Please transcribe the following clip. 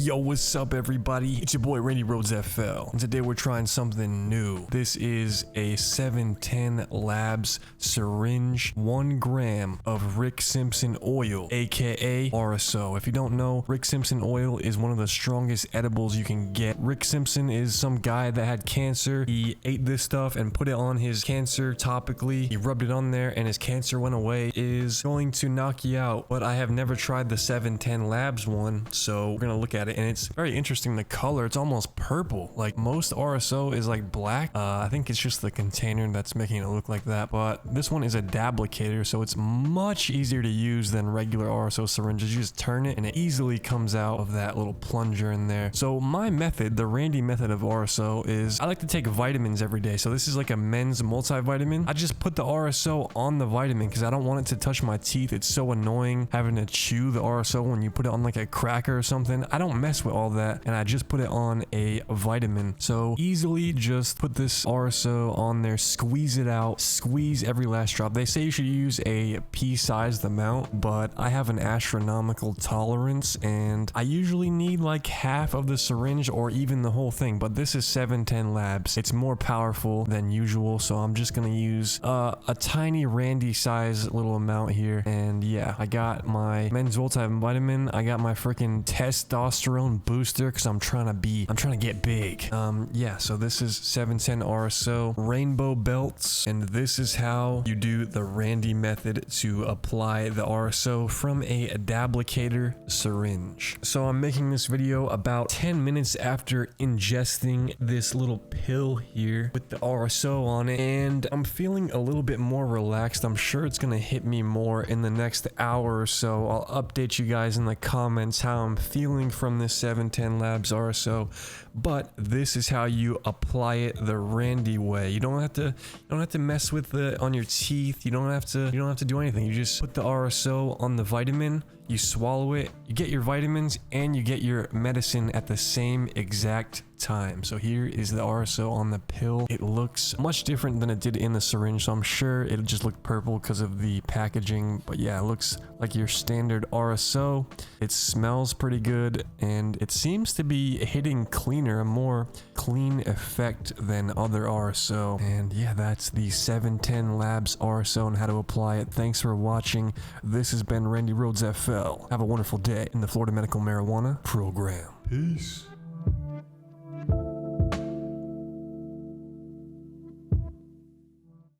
Yo, what's up everybody? It's your boy Randy Rhoads FL, and today we're trying something new. This is a 710 Labs syringe, 1 gram of Rick Simpson oil, aka RSO. If you don't know, Rick Simpson oil is one of the strongest edibles you can get. Rick Simpson is some guy that had cancer. He ate this stuff and put it on his cancer topically. He rubbed it on there and his cancer went away. It is going to knock you out, but I have never tried the 710 Labs one, so we're gonna look at it. And it's very interesting, the color. It's almost purple. Like most RSO is like black. I think it's just the container that's making it look like that, but this one is a dablicator, so it's much easier to use than regular RSO syringes. You just turn it and it easily comes out of that little plunger in there. So my method, the Randy method of RSO, is I like to take vitamins every day. So this is like a men's multivitamin. I just put the RSO on the vitamin because I don't want it to touch my teeth. It's so annoying having to chew the RSO when you put it on like a cracker or something. I don't mess with all that, and I just put it on a vitamin. So easily just put this RSO on there, squeeze it out, squeeze every last drop. They say you should use a pea-sized amount, but I have an astronomical tolerance and I usually need like half of the syringe or even the whole thing, but this is 710 Labs. It's more powerful than usual, so I'm just gonna use a tiny Randy size little amount here. And yeah, I got my men's multivitamin. I got my freaking testosterone booster because I'm trying to get big. Yeah, so this is 710 RSO Rainbow Belts, and this is how you do the Randy method to apply the RSO from a dablicator syringe. So I'm making this video about 10 minutes after ingesting this little pill here with the RSO on it, and I'm feeling a little bit more relaxed. I'm sure it's gonna hit me more in the next hour or so. I'll update you guys in the comments how I'm feeling from this 710 Labs RSO, but this is how you apply it the Randy way. You don't have to mess with it on your teeth. You don't have to do anything. You just put the RSO on the vitamin, you swallow it, you get your vitamins, and you get your medicine at the same exact time. So here is the RSO on the pill. It looks much different than it did in the syringe, so I'm sure it'll just look purple because of the packaging, but yeah, it looks like your standard RSO. It smells pretty good, and it seems to be hitting cleaner, a more clean effect than other RSO. And yeah, that's the 710 Labs RSO and how to apply it. Thanks for watching. This has been Randy Rhoads FL. Have a wonderful day in the Florida Medical Marijuana Program. Peace.